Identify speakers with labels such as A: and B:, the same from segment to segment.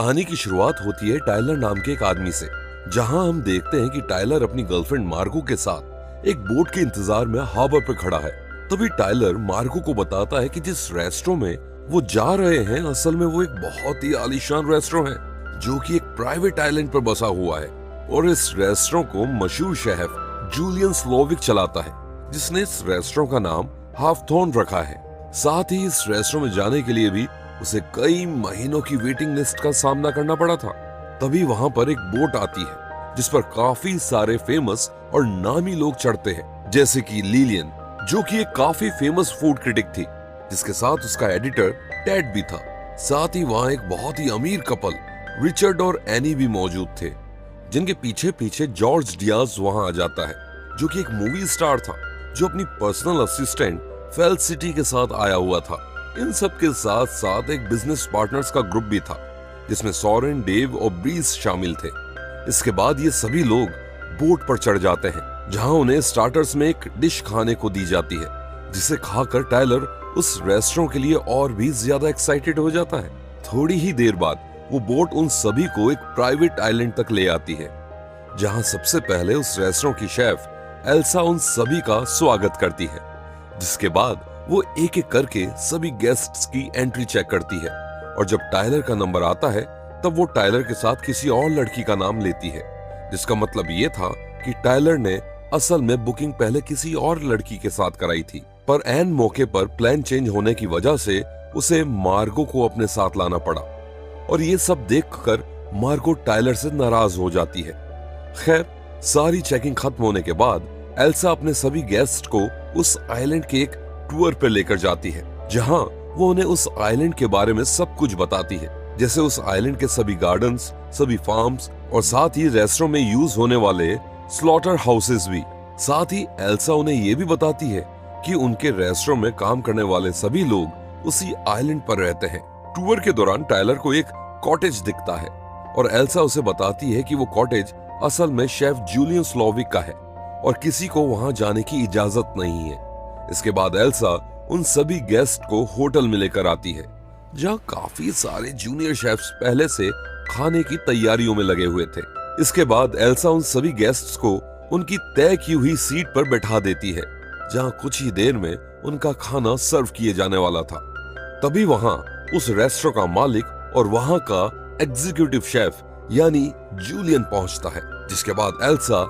A: कहानी की शुरुआत होती है टायलर नाम के एक आदमी से, जहां हम देखते हैं कि टायलर अपनी गर्लफ्रेंड मार्गो के साथ एक बोट के इंतजार में हार्बर पर खड़ा है। तभी टायलर मार्गो को बताता है कि जिस रेस्टोरेंट में वो जा रहे हैं असल में वो एक बहुत ही आलीशान रेस्टोरेंट है जो कि एक प्राइवेट आइलैंड पर बसा हुआ है, और इस रेस्टोरेंट को मशहूर शेफ जूलियन स्लोविक चलाता है, जिसने इस रेस्टोरेंट का नाम हाफथॉर्न रखा है। साथ ही इस रेस्टोरेंट में जाने के लिए भी उसे कई महीनों की वेटिंग लिस्ट का सामना करना पड़ा था। तभी वहां पर एक बोट आती है जिस पर काफी सारे फेमस और नामी लोग चढ़ते हैं, जैसे कि लिलियन जो कि एक काफी फेमस फूड क्रिटिक थी, जिसके साथ उसका एडिटर टेड भी था। साथ ही वहां एक बहुत ही अमीर कपल रिचर्ड और एनी भी मौजूद थे, जिनके पीछे पीछे जॉर्ज डियाज वहां आ जाता है, जो कि एक मूवी स्टार था जो अपनी पर्सनल असिस्टेंट फेलिसिटी के साथ आया हुआ था। इन सब के साथ साथ एक बिजनेस पार्टनर्स का ग्रुप भी था, जिसमें सोरेन, डेव और ब्रीस शामिल थे। इसके बाद ये सभी लोग बोट पर चढ़ जाते हैं, जहां उन्हें स्टार्टर्स में एक डिश खाने को दी जाती है, जिसे खाकर टायलर उस रेस्टोरेंट के लिए और भी ज्यादा एक्साइटेड हो जाता है। थोड़ी ही देर बाद वो बोट उन सभी को एक प्राइवेट आइलैंड तक ले आती है, जहां सबसे पहले उस रेस्टोरेंट की शेफ एल्सा उन सभी का स्वागत करती है। जिसके बाद वो एक एक करके सभी गेस्ट्स की एंट्री चेक करती है, और जब टायलर का नंबर आता है तब वो टायलर के साथ किसी और लड़की का नाम लेती है, जिसका मतलब ये था कि टायलर ने असल में बुकिंग पहले किसी और लड़की के साथ कराई थी, पर एन मौके पर प्लान चेंज होने की वजह से उसे मार्गो को अपने साथ लाना पड़ा, और ये सब देखकर मार्गो टायलर से नाराज हो जाती है। खैर, सारी चेकिंग खत्म होने के बाद एल्सा अपने सभी गेस्ट को उस आइलैंड के एक टूर पर लेकर जाती है, जहां वो उन्हें उस आइलैंड के बारे में सब कुछ बताती है, जैसे उस आइलैंड के सभी गार्डन्स, सभी फार्म्स और साथ ही रेस्टोरेंट में यूज होने वाले स्लॉटर हाउसेस भी। साथ ही एल्सा उन्हें ये भी बताती है कि उनके रेस्टोरेंट में काम करने वाले सभी लोग उसी आइलैंड पर रहते हैं। टूर के दौरान टायलर को एक कॉटेज दिखता है, और एल्सा उसे बताती है कि वो कॉटेज असल में शेफ जूलियन स्लोविक का है और किसी को वहां जाने की इजाजत नहीं है। इसके बाद एल्सा उन सभी गेस्ट को होटल में लेकर आती है, जहां काफी सारे जूनियर शेफ्स पहले से खाने की तैयारियों में लगे हुए थे। इसके बाद एल्सा उन सभी गेस्ट्स को उनकी तय की हुई सीट पर बैठा देती है, जहां कुछ ही देर में उनका खाना सर्व किए जाने वाला था। तभी वहां उस रेस्टोरेंट का मालिक और वहां का एग्जीक्यूटिव शेफ यानी जूलियन पहुंचता है, जिसके बाद एल्सा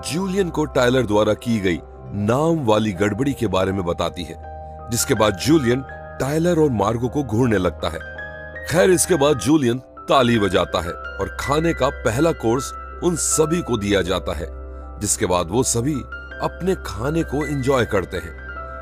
A: जूलियन को टायलर द्वारा की गई नाम वाली गड़बड़ी के बारे में बताती है, जिसके बाद जूलियन टायलर और मार्गो को घूरने लगता है। खैर, इसके बाद जूलियन ताली बजाता है और खाने का पहला कोर्स उन सभी को दिया जाता है, जिसके बाद वो सभी अपने खाने को एंजॉय करते हैं,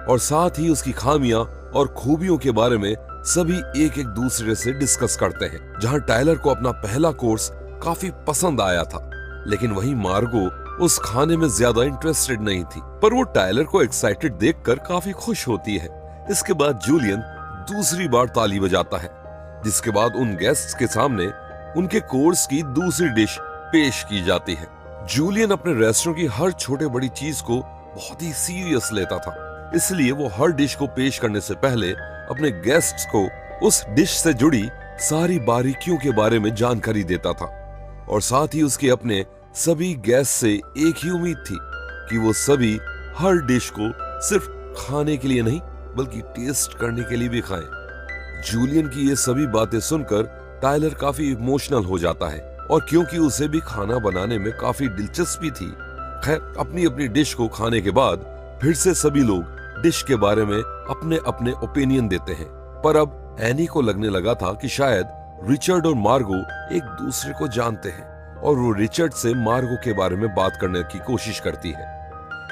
A: और साथ ही उसकी खामियां और खूबियों के बारे में सभी एक एक दूसरे से डिस्कस करते हैं। जहां टायलर को अपना पहला कोर्स काफी पसंद आया था, लेकिन वहीं मार्गो उस खाने में ज्यादा इंटरेस्टेड नहीं थी, पर वो टायलर को एक्साइटेड देखकर काफी खुश होती है। इसके बाद जूलियन दूसरी बार ताली बजाता है, जिसके बाद उन गेस्ट्स के सामने उनके कोर्स की दूसरी डिश पेश की जाती है। जूलियन अपने रेस्टोरेंट की हर छोटे बड़ी चीज को बहुत ही सीरियस लेता था, इसलिए वो हर डिश को पेश करने से पहले अपने गेस्ट्स को उस डिश से जुड़ी सारी बारीकियों के बारे में जानकारी देता था, और साथ ही उसके अपने सभी गेस्ट से एक ही उम्मीद थी कि वो सभी हर डिश को सिर्फ खाने के लिए नहीं बल्कि टेस्ट करने के लिए भी खाएं। जूलियन की ये सभी बातें सुनकर टायलर काफी इमोशनल हो जाता है, और क्योंकि उसे भी खाना बनाने में काफी दिलचस्पी थी। खैर, अपनी अपनी डिश को खाने के बाद फिर से सभी लोग डिश के बारे में अपने अपने ओपिनियन देते हैं, पर अब एनी को लगने लगा था कि शायद रिचर्ड और मार्गो एक दूसरे को जानते हैं, और वो रिचर्ड से मार्गो के बारे में बात करने की कोशिश करती है,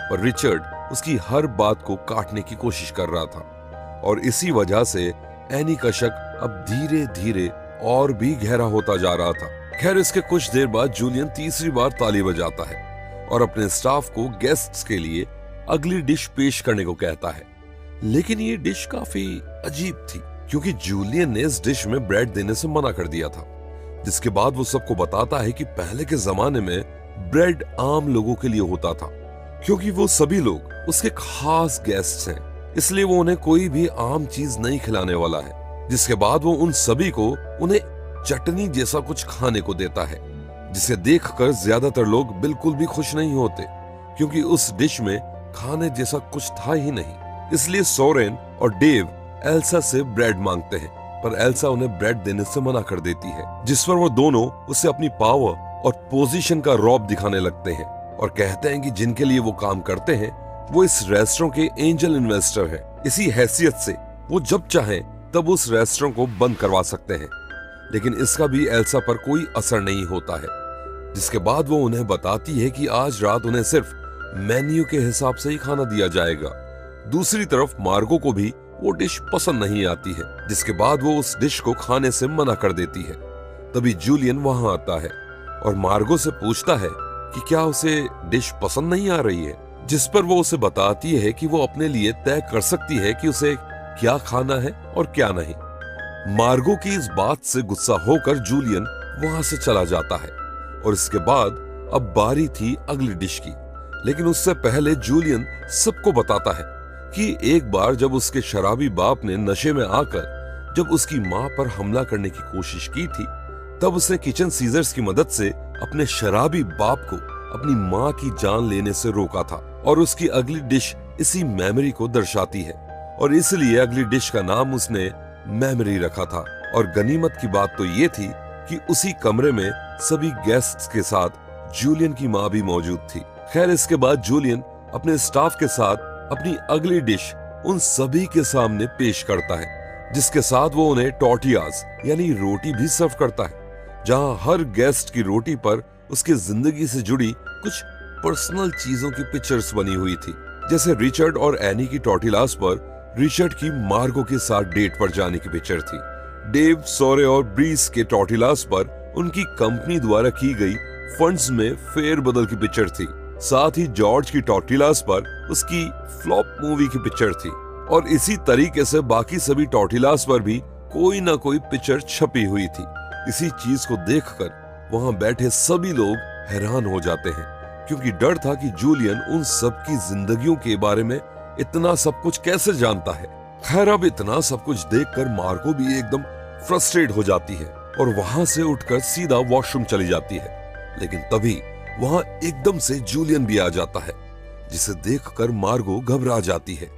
A: पर रिचर्ड उसकी हर बात को काटने की कोशिश कर रहा था, और इसी वजह से एनी का शक अब धीरे धीरे और भी गहरा होता जा रहा था। खैर, इसके कुछ देर बाद जूलियन तीसरी बार ताली बजाता है और अपने स्टाफ को गेस्ट्स के लिए अगली डिश पेश करने को कहता है, लेकिन ये डिश काफी अजीब थी क्योंकि जूलियन ने इस डिश में ब्रेड देने से मना कर दिया था। जिसके बाद वो सबको बताता है कि पहले के जमाने में ब्रेड आम लोगों के लिए होता था, क्योंकि वो सभी लोग उसके खास गेस्ट्स हैं, इसलिए वो उन्हें कोई भी आम चीज नहीं खिलाने वाला है। जिसके बाद वो उन सभी को उन्हें चटनी जैसा कुछ खाने को देता है, जिसे देखकर ज्यादातर लोग बिल्कुल भी खुश नहीं होते, क्योंकि उस डिश में खाने जैसा कुछ था ही नहीं। इसलिए सोरेन और डेव एल्सा से ब्रेड मांगते हैं, पर एल्सा उन्हें ब्रेड देने से मना कर देती है, जिस पर वो दोनों उसे अपनी पावर और पोजीशन का रौब दिखाने लगते हैं और कहते हैं कि जिनके लिए वो काम करते हैं वो इस रेस्टोरेंट के एंजल इन्वेस्टर हैं। इसी हैसियत से वो जब चाहें तब उस रेस्टोरेंट को बंद करवा सकते हैं, लेकिन इसका भी एल्सा पर कोई असर नहीं होता है। जिसके बाद वो उन्हें बताती है कि आज रात उन्हें सिर्फ मेन्यू के हिसाब से ही खाना दिया जाएगा। दूसरी तरफ मार्गो को भी वो डिश पसंद नहीं आती है, जिसके बाद वो उस डिश को खाने से मना कर देती है। तभी जूलियन वहां आता है और मार्गो से पूछता है कि क्या उसे डिश पसंद नहीं आ रही है, जिस पर वो उसे बताती है कि वो अपने लिए तय कर सकती है कि उसे क्या खाना है और क्या नहीं। मार्गो की इस बात से गुस्सा होकर जूलियन वहां से चला जाता है और इसके बाद अब बारी थी अगली डिश की। लेकिन उससे पहले जूलियन सबको बताता है कि एक बार जब उसके शराबी बाप ने नशे में आकर जब उसकी मां पर हमला करने की कोशिश की थी, तब उसने किचन सीजर्स की मदद से अपने शराबी बाप को अपनी मां की जान लेने से रोका था। और उसकी अगली डिश इसी मेमोरी को दर्शाती है और इसलिए अगली डिश का नाम उसने मेमोरी रखा था। और गनीमत की बात तो ये थी कि उसी कमरे में सभी गेस्ट्स के साथ जूलियन की मां भी मौजूद थी। खैर, इसके बाद जूलियन अपने स्टाफ के साथ अपनी अगली डिश उन सभी के सामने पेश करता है, जिसके साथ वो उन्हें टॉर्टियाज यानी रोटी भी सर्व करता है, जहां हर गेस्ट की रोटी पर उसकी जिंदगी से जुड़ी कुछ पर्सनल चीजों की पिक्चर्स बनी हुई थी। जैसे रिचर्ड और एनी की टॉर्टिलास पर रिचर्ड की मार्गो के साथ डेट पर जाने की पिक्चर थी। डेव, सोरे और ब्रीस के टॉर्टिलास पर उनकी कंपनी द्वारा की गई फंड्स में फेरबदल की पिक्चर थी। साथ ही जॉर्ज की टॉर्टिलास पर उसकी फ्लॉप मूवी की पिक्चर थी। और इसी तरीके से बाकी सभी टॉर्टिलास पर भी कोई ना कोई पिक्चर छपी हुई थी। इसी चीज को देखकर वहां बैठे सभी लोग हैरान हो जाते हैं, क्योंकि डर था कि जूलियन उन सब की जिंदगियों के बारे में इतना सब कुछ कैसे जानता है। खैर, अब इतना सब कुछ देखकर मार्गो भी एकदम फ्रस्ट्रेट हो जाती है और वहां से उठकर सीधा वॉशरूम चली जाती है। लेकिन तभी वहां एकदम से जूलियन भी आ जाता है, जिसे देखकर मार्गो घबरा जाती है।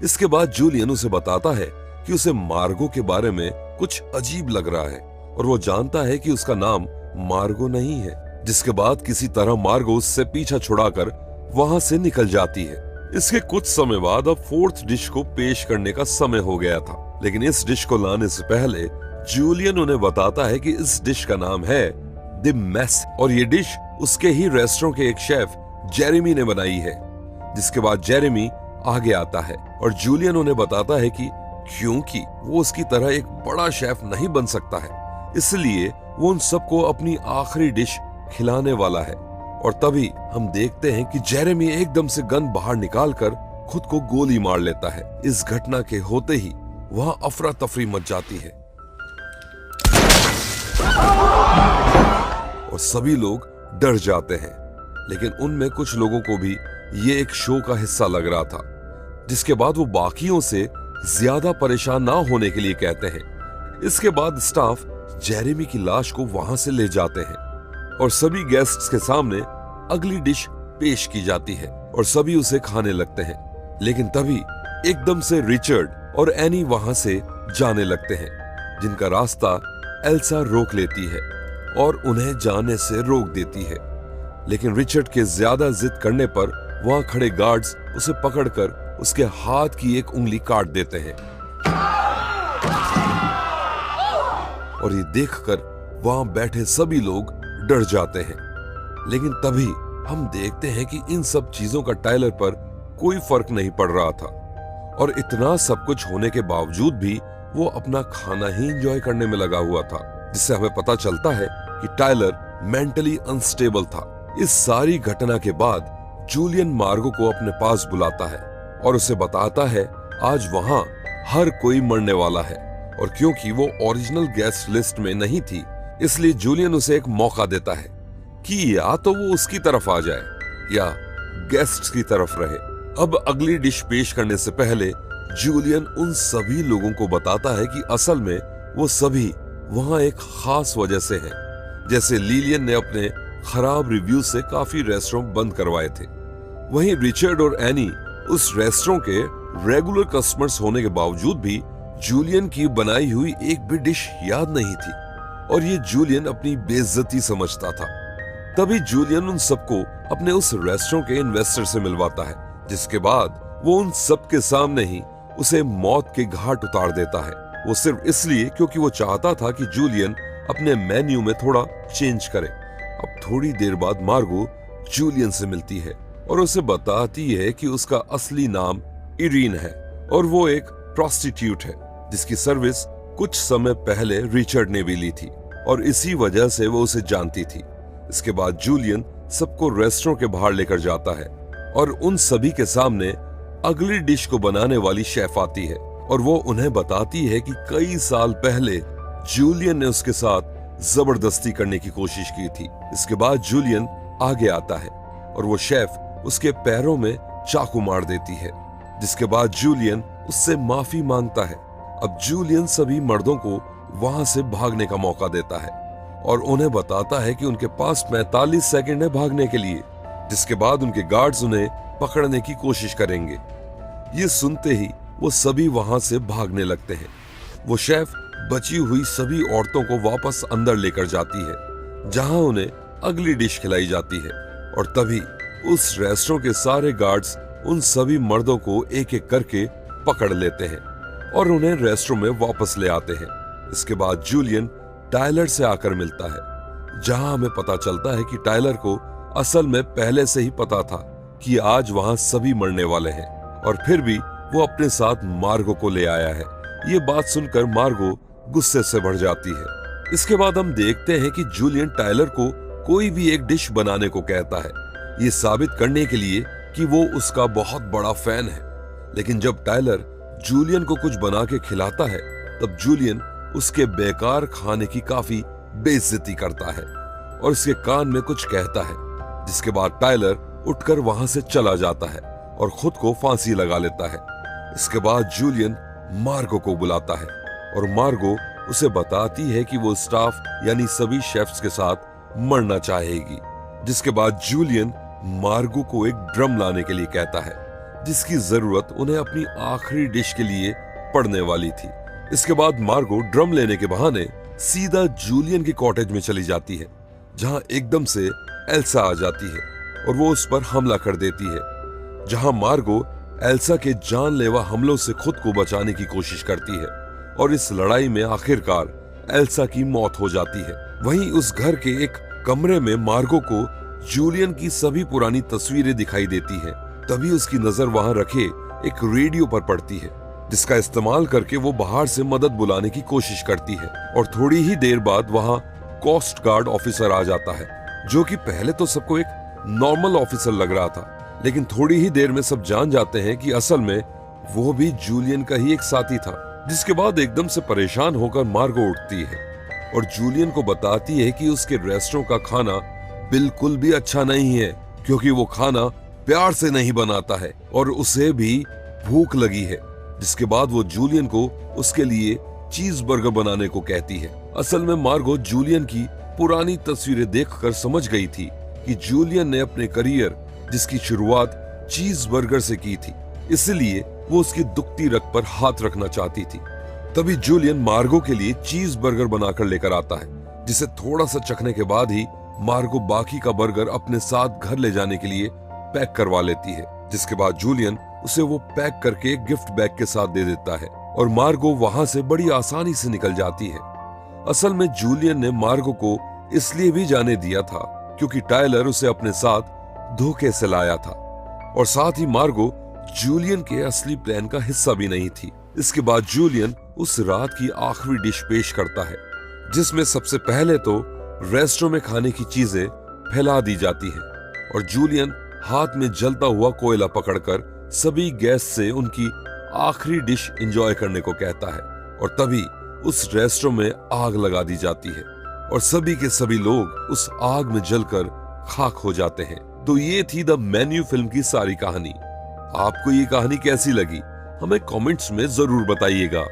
A: इसके बाद जूलियन उसे बताता है कि उसे मार्गो के बारे में कुछ अजीब लग रहा है और वो जानता है कि उसका नाम मार्गो नहीं है। जिसके बाद किसी तरह मार्गो उससे पीछा छुड़ाकर वहां से निकल जाती है। इसके कुछ समय बाद अब फोर्थ डिश को पेश करने का समय हो गया था, लेकिन इस डिश को लाने से पहले जूलियन उन्हें बताता है कि इस डिश का नाम है द मेस और ये डिश उसके ही रेस्टोरेंट के एक शेफ जेरेमी ने बनाई है। जिसके बाद जेरेमी आगे आता है और जूलियन उन्हें बताता है कि क्योंकि वो उसकी तरह एक बड़ा शेफ नहीं बन सकता है, इसलिए वो उन सबको अपनी आखिरी डिश खिलाने वाला है। और तभी हम देखते हैं कि जेरेमी एकदम से गन बाहर निकालकर खुद को गोली मार लेता है। इस घटना के होते ही वहां अफरा तफरी मच जाती है और सभी लोग डर जाते हैं। लेकिन उनमें कुछ लोगों को भी ये एक शो का हिस्सा लग रहा था, जिसके बाद वो बाकियों से ज्यादा परेशान ना होने के लिए कहते हैं। इसके बाद स्टाफ जेरेमी की लाश को वहां से ले जाते हैं और सभी गेस्ट्स के सामने अगली डिश पेश की जाती है और सभी उसे खाने लगते हैं। लेकिन तभी एकदम से रिचर्ड और एनी वहां से जाने लगते हैं, जिनका रास्ता एल्सा रोक लेती है और उन्हें जाने से रोक देती है। लेकिन रिचर्ड के ज्यादा जिद करने पर वहां खड़े गार्ड्स उसे पकड़कर उसके हाथ की एक उंगली काट देते हैं और ये देखकर वहां बैठे सभी लोग डर जाते हैं। लेकिन तभी हम देखते हैं कि इन सब चीजों का टायलर पर कोई फर्क नहीं पड़ रहा था और इतना सब कुछ होने के बावजूद भी वो अपना खाना ही एंजॉय करने में लगा हुआ था, जिससे हमें पता चलता है कि टायलर मेंटली अनस्टेबल था। इस सारी घटना के बाद जूलियन मार्गो को अपने पास बुलाता है और उसे बताता है आज वहां हर कोई मरने वाला है और क्योंकि वो ओरिजिनल गेस्ट लिस्ट में नहीं थी, इसलिए जूलियन उसे एक मौका देता है कि या तो वो उसकी तरफ आ जाए या गेस्ट्स की तरफ रहे। अब अगली डिश पेश करने से पहले जूलियन उन सभी लोगों को बताता है कि असल में वो सभी वहां एक खास वजह से है। जैसे लिलियन ने अपने खराब रिव्यू से काफी रेस्टोरेंट बंद करवाए थे, वहीं रिचर्ड और एनी उस रेस्टोरेंट के रेगुलर कस्टमर्स होने के बावजूद भी जूलियन की बनाई हुई एक भी डिश याद नहीं थी और ये जूलियन अपनी बेइज्जती समझता था। तभी जूलियन उन सबको अपने उस रेस्टोरेंट के इन्वेस्टर से मिलवाता है, जिसके बाद वो उन सब के सामने ही उसे मौत के घाट उतार देता है। वो सिर्फ इसलिए क्योंकि वो चाहता था कि जूलियन अपने मेन्यू में थोड़ा चेंज करे। अब थोड़ी देर बाद मार्गो जूलियन से मिलती है और उसे बताती है कि उसका असली नाम इरीन है और वो एक प्रोस्टिट्यूट है जिसकी सर्विस कुछ समय पहले रिचर्ड ने भी ली थी और इसी वजह से वो उसे जानती थी। इसके बाद जूलियन सबको रेस्टोरेंट के बाहर लेकर जाता है और उन सभी के सामने अगली डिश को बनाने वाली शेफ आती है और वो उन्हें बताती है कि कई साल पहले जूलियन ने उसके साथ जबरदस्ती करने की कोशिश की थी। इसके बाद जूलियन आगे आता है और वो शेफ उसके पैरों में चाकू मार देती है, जिसके बाद जूलियन उससे माफी मांगता है। अब जूलियन सभी मर्दों को वहां से भागने का मौका देता है और उन्हें बताता है कि उनके पास 45 सेकंड है भागने के लिए, जिसके बाद उनके गार्ड्स उन्हें पकड़ने की कोशिश करेंगे। ये सुनते ही वो सभी वहां से भागने लगते हैं। वो शेफ बची हुई सभी औरतों को वापस अंदर लेकर जाती है जहां उन्हें अगली डिश खिलाई जाती है और तभी उस रेस्टोरेंट के सारे गार्ड्स उन सभी मर्दों को एक एक करके पकड़ लेते हैं और उन्हें रेस्टोरेंट में वापस ले आते हैं। इसके बाद जूलियन टायलर से आकर मिलता है, जहां हमें पता चलता है कि टायलर को असल में पहले से ही पता था कि आज वहां सभी मरने वाले हैं और फिर भी वो अपने साथ मार्गो को ले आया है। ये बात सुनकर मार्गो गुस्से से भर जाती है। इसके बाद हम देखते हैं कि जूलियन टायलर को कोई भी एक डिश बनाने को कहता है, ये साबित करने के लिए कि वो उसका बहुत बड़ा फैन है। लेकिन जब टायलर जूलियन को कुछ बना के खिलाता है तब जूलियन उसके बेकार खाने की काफी बेइज्जती करता है और उसके कान में कुछ कहता है, जिसके बाद टायलर उठकर वहां से चला जाता है और खुद को फांसी लगा लेता है। इसके बाद जूलियन मार्गो को बुलाता है और मार्गो उसे बताती है कि वो स्टाफ यानी सभी शेफ्स के साथ मरना चाहेगी, जिसके बाद जूलियन मार्गो को एक ड्रम लाने के लिए कहता है जिसकी जरूरत उन्हें अपनी आखिरी डिश के लिए पड़ने वाली थी। इसके बाद मार्गो ड्रम लेने के बहाने सीधा जूलियन के कॉटेज में चली जाती है, जहां एकदम से एल्सा आ जाती है और वो उस पर हमला कर देती है, जहां मार्गो एल्सा के जानलेवा हमलों से खुद को बचाने की कोशिश करती है और इस लड़ाई में आखिरकार एल्सा की मौत हो जाती है। वहीं उस घर के एक कमरे में मार्गो को जूलियन की सभी पुरानी तस्वीरें दिखाई देती हैं। तभी उसकी नजर वहां रखे एक रेडियो पर पड़ती है, जिसका इस्तेमाल करके वो बाहर से मदद बुलाने की कोशिश करती है और थोड़ी ही देर बाद वहां कोस्ट गार्ड ऑफिसर आ जाता है, जो कि पहले तो सबको एक नॉर्मल ऑफिसर लग रहा था, लेकिन थोड़ी ही देर में सब जान जाते हैं कि असल में वो भी जूलियन का ही एक साथी था। जिसके बाद एकदम से परेशान होकर मार्गो उठती है और जूलियन को बताती है कि उसके रेस्टोरेंट का खाना बिल्कुल भी अच्छा नहीं है, क्योंकि वो खाना प्यार से नहीं बनाता है और उसे भी भूख लगी है। जिसके बाद वो जूलियन को उसके लिए चीज बर्गर बनाने को कहती है। असल में मार्गो जूलियन की पुरानी तस्वीरें देखकर समझ गई थी कि जूलियन ने अपने करियर जिसकी शुरुआत चीज बर्गर से की थी, इसलिए वो उसकी दुखती रग पर हाथ रखना चाहती थी। तभी जूलियन मार्गो के लिए चीज बर्गर बनाकर लेकर आता है, जिसे थोड़ा सा चखने के बाद ही मार्गो बाकी का बर्गर अपने साथ घर ले जाने के लिए पैक करवा लेती है। जिसके बाद जूलियन उसे वो पैक करके गिफ्ट बैग के साथ दे देता है और मार्गो वहां से बड़ी आसानी से निकल जाती है। असल में जूलियन ने मार्गो को इसलिए भी जाने दिया था क्योंकि टायलर उसे अपने साथ धोखे से लाया था और साथ ही मार्गो जूलियन के असली प्लान का हिस्सा भी नहीं थी। इसके बाद जूलियन उस रात की आखिरी डिश पेश करता है, जिसमें सबसे पहले तो रेस्टोरेंट में खाने की चीजें फैला दी जाती हैं और जूलियन हाथ में जलता हुआ कोयला पकड़कर सभी गेस्ट से उनकी आखिरी डिश एंजॉय करने को कहता है और तभी उस रेस्टोरेंट में आग लगा दी जाती है और सभी के सभी लोग उस आग में जलकर खाक हो जाते हैं। तो ये थी द मेन्यू फिल्म की सारी कहानी। आपको ये कहानी कैसी लगी हमें कमेंट्स में जरूर बताइएगा।